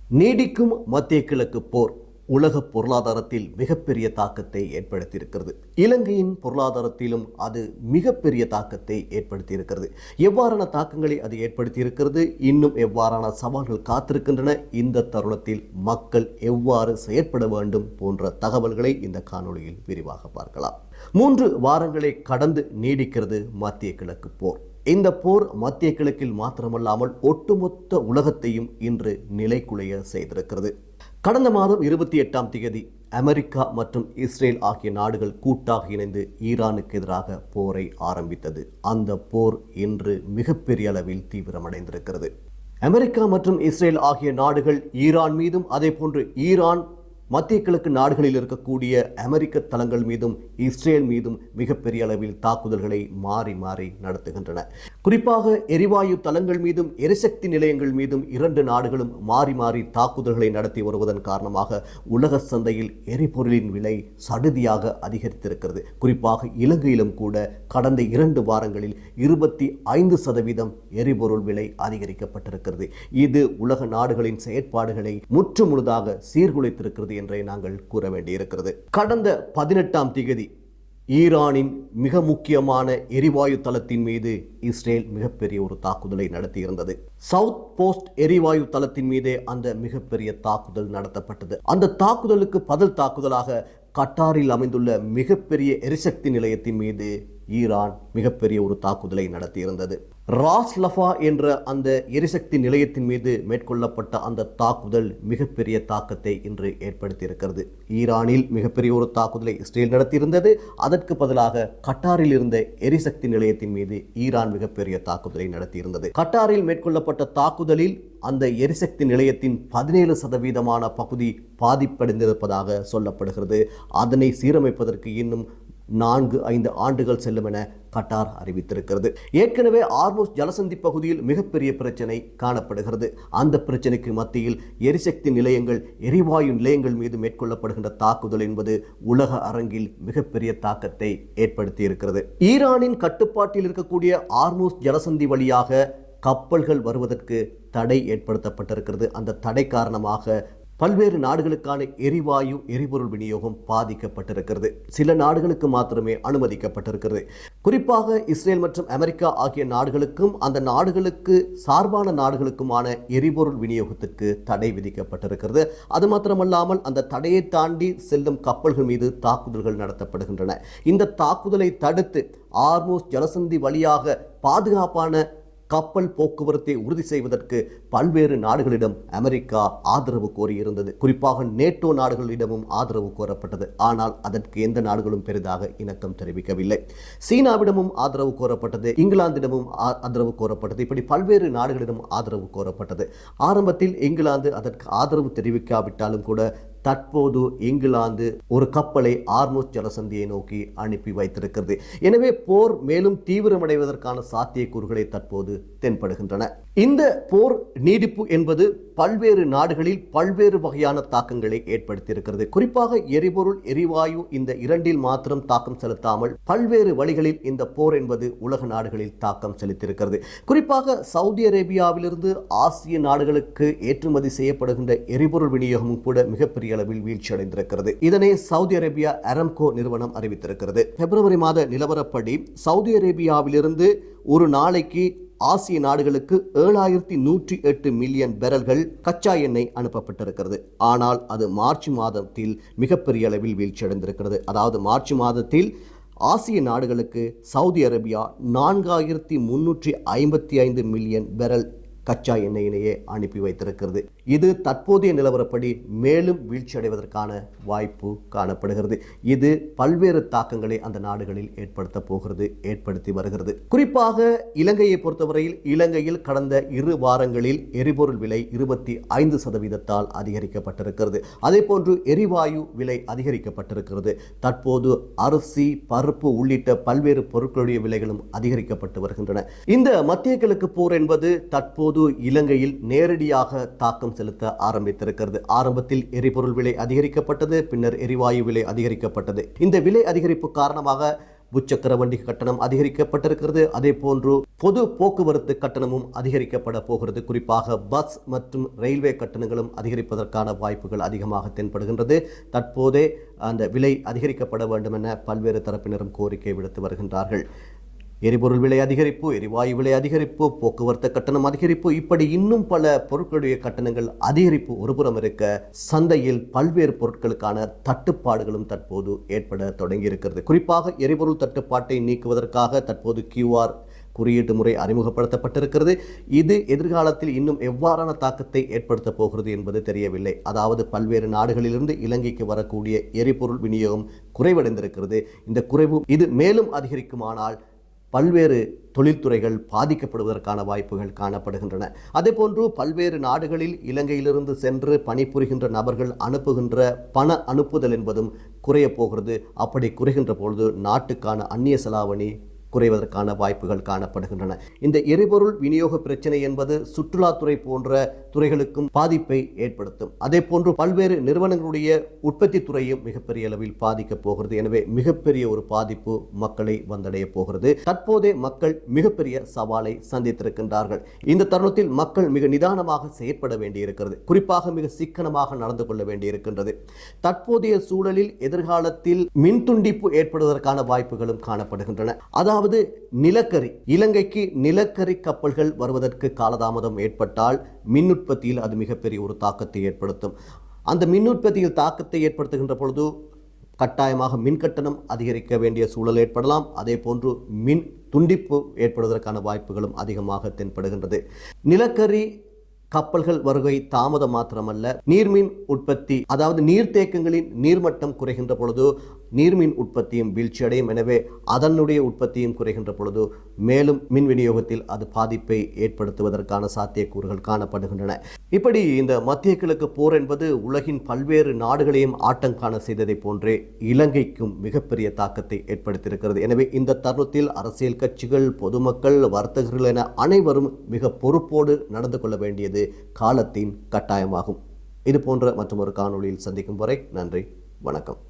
நீடிக்கும் மத்திய கிழக்கு போர் உலக பொருளாதாரத்தில் மிகப்பெரிய தாக்கத்தை ஏற்படுத்தியிருக்கிறது. இலங்கையின் பொருளாதாரத்திலும் அது மிகப்பெரிய தாக்கத்தை ஏற்படுத்தியிருக்கிறது. எவ்வாறான தாக்கங்களை அது ஏற்படுத்தியிருக்கிறது, இன்னும் எவ்வாறான சவால்கள் காத்திருக்கின்றன, இந்த தருணத்தில் மக்கள் எவ்வாறு செயற்பட வேண்டும் போன்ற தகவல்களை இந்த காணொளியில் விரிவாக பார்க்கலாம். 3 வாரங்களை கடந்து நீடிக்கிறது மத்திய கிழக்கு போர். இந்த போர் மத்திய கிழக்கில் மாத்திரமல்லாமல் ஒட்டுமொத்த உலகத்தையும் இன்று நிலைகுலைய செய்திருக்கிறது. கடந்த மாதம் 28ஆம் தேதி அமெரிக்கா மற்றும் இஸ்ரேல் ஆகிய நாடுகள் கூட்டாக இணைந்து ஈரானுக்கு எதிராக போரை ஆரம்பித்தது. அந்த போர் இன்று மிகப்பெரிய அளவில் தீவிரமடைந்திருக்கிறது. அமெரிக்கா மற்றும் இஸ்ரேல் ஆகிய நாடுகள் ஈரான் மீதும் அதே போன்று ஈரான் மத்திய கிழக்கு நாடுகளில் இருக்கக்கூடிய அமெரிக்க தளங்கள் மீதும் இஸ்ரேல் மீதும் மிகப்பெரிய அளவில் தாக்குதல்களை மாறி மாறி நடத்துகின்றன. குறிப்பாக எரிவாயு தளங்கள் மீதும் எரிசக்தி நிலையங்கள் மீதும் 2 நாடுகளும் மாறி மாறி தாக்குதல்களை நடத்தி வருவதன் காரணமாக உலக சந்தையில் எரிபொருளின் விலை சடுதியாக அதிகரித்திருக்கிறது. குறிப்பாக இலங்கையிலும் கூட கடந்த 2 வாரங்களில் 25% எரிபொருள் விலை அதிகரிக்கப்பட்டிருக்கிறது. இது உலக நாடுகளின் செயற்பாடுகளை முற்றுமுழுதாக சீர்குலைத்திருக்கிறது என்றே நாங்கள் கூற வேண்டியிருக்கிறது. கடந்த 18ஆம் தேதி ஈரானின் மிக முக்கியமான எரிவாயு தளத்தின் மீது இஸ்ரேல் மிகப்பெரிய ஒரு தாக்குதலை நடத்தியிருந்தது. சவுத் போஸ்ட் எரிவாயு தளத்தின் மீதே அந்த மிகப்பெரிய தாக்குதல் நடத்தப்பட்டது. அந்த தாக்குதலுக்கு பதில் தாக்குதலாக கட்டாரில் அமைந்துள்ள மிகப்பெரிய எரிசக்தி நிலையத்தின் மீது ஈரான் மிகப்பெரிய ஒரு தாக்குதலை நடத்தியிருந்தது. ராஸ் லஃபா என்ற அந்த எரிசக்தி நிலையத்தின் மீது மேற்கொள்ளப்பட்ட அந்த தாக்குதல் மிகப்பெரிய தாக்கத்தை இன்று ஏற்படுத்தியிருக்கிறது. ஈரானில் மிகப்பெரிய ஒரு தாக்குதலை இஸ்ரேல் நடத்தியிருந்தது. அதற்கு பதிலாக கட்டாரில் இருந்த எரிசக்தி நிலையத்தின் மீது ஈரான் மிகப்பெரிய தாக்குதலை நடத்தியிருந்தது. கட்டாரில் மேற்கொள்ளப்பட்ட தாக்குதலில் அந்த எரிசக்தி நிலையத்தின் 17% பகுதி பாதிப்படைந்திருப்பதாக சொல்லப்படுகிறது. அதனை சீரமைப்பதற்கு இன்னும் 4-5 ஆண்டுகள் செல்லும் என கட்டார் அறிவித்திருக்கிறது. ஏற்கனவே ஆர்மோஸ் ஜலசந்தி பகுதியில் மிகப்பெரிய பிரச்சனை காணப்படுகிறது. அந்த பிரச்சனைக்கு மத்தியில் எரிசக்தி நிலையங்கள், எரிவாயு நிலையங்கள் மீது மேற்கொள்ளப்படுகின்ற தாக்குதல் என்பது உலக அரங்கில் மிகப்பெரிய தாக்கத்தை ஏற்படுத்தி இருக்கிறது. ஈரானின் கட்டுப்பாட்டில் இருக்கக்கூடிய ஆர்மோஸ் ஜலசந்தி வழியாக கப்பல்கள் வருவதற்கு தடை ஏற்படுத்தப்பட்டிருக்கிறது. அந்த தடை காரணமாக பல்வேறு நாடுகளுக்கான எரிபொருள் விநியோகம் பாதிக்கப்பட்டிருக்கிறது. சில நாடுகளுக்கு மாத்திரமே அனுமதிக்கப்பட்டிருக்கிறது. குறிப்பாக இஸ்ரேல் மற்றும் அமெரிக்கா ஆகிய நாடுகளுக்கும் அந்த நாடுகளுக்கு சார்பான நாடுகளுக்குமான எரிபொருள் விநியோகத்திற்கு தடை விதிக்கப்பட்டிருக்கிறது. அது மாத்திரமல்லாமல் அந்த தடையை தாண்டி செல்லும் கப்பல்கள் மீது தாக்குதல்கள் நடத்தப்படுகின்றன. இந்த தாக்குதலை தடுத்து ஆர்மோஸ் ஜலசந்தி வழியாக பாதுகாப்பான கப்பல் போக்குவரத்தை உறுதி செய்வதற்கு பல்வேறு நாடுகளிடம் அமெரிக்கா ஆதரவு கோரியிருந்தது. குறிப்பாக நேட்டோ நாடுகளிடமும் ஆதரவு கோரப்பட்டது. ஆனால் அதற்கு எந்த நாடுகளும் பெரிதாக இணக்கம் தெரிவிக்கவில்லை. சீனாவிடமும் ஆதரவு கோரப்பட்டது, இங்கிலாந்திடமும் ஆதரவு கோரப்பட்டது. இப்படி பல்வேறு நாடுகளிடம் ஆதரவு கோரப்பட்டது. ஆரம்பத்தில் இங்கிலாந்து அதற்கு ஆதரவு தெரிவிக்காவிட்டாலும் கூட தற்போது இங்கிலாந்து ஒரு கப்பலை ஆர்மோஸ் ஜலசந்தியை நோக்கி அனுப்பி வைத்திருக்கிறது. எனவே போர் மேலும் தீவிரமடைவதற்கான சாத்தியக்கூறுகளை தற்போது தென்படுகின்றன. இந்த போர் நீடிப்பு என்பது பல்வேறு நாடுகளில் பல்வேறு வகையான தாக்கங்களை ஏற்படுத்தியிருக்கிறது. குறிப்பாக எரிபொருள், எரிவாயு இந்த 2இல் மாத்திரம் தாக்கம் செலுத்தாமல் பல்வேறு வழிகளில் இந்த போர் என்பது உலக நாடுகளில் தாக்கம் செலுத்தியிருக்கிறது. குறிப்பாக சவுதி அரேபியாவிலிருந்து ஆசிய நாடுகளுக்கு ஏற்றுமதி செய்யப்படுகின்ற எரிபொருள் விநியோகமும் கூட மிகப்பெரிய அளவில் வீழ்ச்சி அடைந்திருக்கிறது. இதனை சவுதி அரேபியா அரம்கோ நிறுவனம் அறிவித்திருக்கிறது. பிப்ரவரி மாத நிலவரப்படி சவுதி அரேபியாவிலிருந்து ஒரு நாளைக்கு ஆசிய நாடுகளுக்கு 7108 மில்லியன் பேரல்கள் கச்சா எண்ணெய் அனுப்பப்பட்டிருக்கிறது. ஆனால் அது மார்ச் மாதத்தில் மிகப்பெரிய அளவில் வீழ்ச்சியடைந்திருக்கிறது. அதாவது மார்ச் மாதத்தில் ஆசிய நாடுகளுக்கு சவுதி அரேபியா 4355 மில்லியன் பேரல் கச்சா எண்ணெயினையே அனுப்பி வைத்திருக்கிறது. இது தற்போதைய நிலவரப்படி மேலும் வீழ்ச்சி அடைவதற்கான வாய்ப்பு காணப்படுகிறது. இது பல்வேறு தாக்கங்களை அந்த நாடுகளில் ஏற்படுத்தி வருகிறது. குறிப்பாக இலங்கையை பொறுத்தவரையில் இலங்கையில் கடந்த 2 வாரங்களில் எரிபொருள் விலை 25% அதிகரிக்கப்பட்டிருக்கிறது. அதே போன்று எரிவாயு விலை அதிகரிக்கப்பட்டிருக்கிறது. தற்போது அரிசி, பருப்பு உள்ளிட்ட பல்வேறு பொருட்களுடைய விலைகளும் அதிகரிக்கப்பட்டு வருகின்றன. இந்த மத்திய கிழக்கு போர் என்பது தற்போது இலங்கையில் நேரடியாக தாக்கம் செலுத்த ஆரம்பித்திருக்கிறது. ஆரம்பத்தில் எரிபொருள் விலை அதிகரிக்கப்பட்டது, பின்னர் எரிவாயு விலை அதிகரிக்கப்பட்டது. இந்த விலை அதிகரிப்பு காரணமாக முச்சக்கர வண்டி கட்டணம் அதிகரிக்கப்பட்டிருக்கிறது. அதே போன்று பொது போக்குவரத்து கட்டணமும் அதிகரிக்கப்பட போகிறது. குறிப்பாக பஸ் மற்றும் ரயில்வே கட்டணங்களும் அதிகரிப்பதற்கான வாய்ப்புகள் அதிகமாக தென்படுகின்றது. தற்போதே அந்த விலை அதிகரிக்கப்பட வேண்டும் என பல்வேறு தரப்பினரும் கோரிக்கை விடுத்து வருகின்றார்கள். எரிபொருள் விலை அதிகரிப்பு, எரிவாயு விலை அதிகரிப்பு, போக்குவரத்து கட்டணம் அதிகரிப்பு, இப்படி இன்னும் பல பொருட்களுடைய கட்டணங்கள் அதிகரிப்பு ஒருபுறம் இருக்க, சந்தையில் பல்வேறு பொருட்களுக்கான தட்டுப்பாடுகளும் தற்போது ஏற்பட தொடங்கியிருக்கிறது. குறிப்பாக எரிபொருள் தட்டுப்பாட்டை நீக்குவதற்காக தற்போது QR குறியீட்டு முறை அறிமுகப்படுத்தப்பட்டிருக்கிறது. இது எதிர்காலத்தில் இன்னும் எவ்வாறான தாக்கத்தை ஏற்படுத்த போகிறது என்பது தெரியவில்லை. அதாவது பல்வேறு நாடுகளிலிருந்து இலங்கைக்கு வரக்கூடிய எரிபொருள் விநியோகம் குறைவடைந்திருக்கிறது. இந்த குறைவு இது மேலும் அதிகரிக்குமானால் பல்வேறு தொழில்துறைகள் பாதிக்கப்படுவதற்கான வாய்ப்புகள் காணப்படுகின்றன. அதேபோன்று பல்வேறு நாடுகளில் இலங்கையிலிருந்து சென்று பணிபுரிகின்ற நபர்கள் அனுப்புகின்ற பண அனுப்புதல் என்பதும் குறைய போகிறது. அப்படி குறைகின்ற பொழுது நாட்டுக்கான அந்நிய செலாவணி குறைவதற்கான வாய்ப்புகள் காணப்படுகின்றன. இந்த எரிபொருள் விநியோக பிரச்சனை என்பது சுற்றுலாத்துறை போன்ற துறைகளுக்கும் பாதிப்பை ஏற்படுத்தும். அதே போன்று பல்வேறு நிறுவனங்களுடைய உற்பத்தி துறையும் மிகப்பெரிய அளவில் பாதிக்கப் போகிறது. எனவே மிகப்பெரிய ஒரு பாதிப்பு மக்களை வந்தடைய போகிறது. தற்போதே மக்கள் மிகப்பெரிய சவாலை சந்தித்திருக்கின்றார்கள். இந்த தருணத்தில் மக்கள் மிக நிதானமாக செயற்பட வேண்டியிருக்கிறது. குறிப்பாக மிக சிக்கனமாக நடந்து கொள்ள வேண்டியிருக்கின்றது. தற்போதைய சூழலில் எதிர்காலத்தில் மின் துண்டிப்பு ஏற்படுவதற்கான வாய்ப்புகளும் காணப்படுகின்றன. அதாவது நிலக்கரி, இலங்கைக்கு நிலக்கரி கப்பல்கள் வருவதற்கு காலதாமதம் ஏற்பட்டால் மின் உற்பத்தியில் அது மிகப்பெரிய ஒரு தாக்கத்தை ஏற்படுத்தும். அந்த மின் உற்பத்தியில் தாக்கத்தை ஏற்படுத்துகின்ற பொழுது கட்டாயமாக மின் கட்டணம் அதிகரிக்க வேண்டிய சூழல் ஏற்படலாம். அதே போன்று மின் துண்டிப்பு ஏற்படுவதற்கான வாய்ப்புகளும் அதிகமாக தென்படுகின்றது. நிலக்கரி கப்பல்கள் வருகை தாமதம் மாத்திரமல்ல, நீர்மின் உற்பத்தி, அதாவது நீர்த்தேக்கங்களின் நீர்மட்டம் குறைகின்ற பொழுது நீர்மின் உற்பத்தியும் வீழ்ச்சியடையும். எனவே அதனுடைய உற்பத்தியும் குறைகின்ற பொழுது மேலும் மின் விநியோகத்தில் அது பாதிப்பை ஏற்படுத்துவதற்கான சாத்தியக்கூறுகள் காணப்படுகின்றன. இப்படி இந்த மத்திய கிழக்கு போர் என்பது உலகின் பல்வேறு நாடுகளையும் ஆட்டம் காண செய்ததை போன்றே இலங்கைக்கும் மிகப்பெரிய தாக்கத்தை ஏற்படுத்தியிருக்கிறது. எனவே இந்த தருணத்தில் அரசியல் கட்சிகள், பொதுமக்கள், வர்த்தகர்கள் என அனைவரும் மிக பொறுப்போடு நடந்து கொள்ள வேண்டியது காலத்தின் கட்டாயமாகும். இது போன்ற மற்றொரு காணொளியில் சந்திக்கும் வரை நன்றி, வணக்கம்.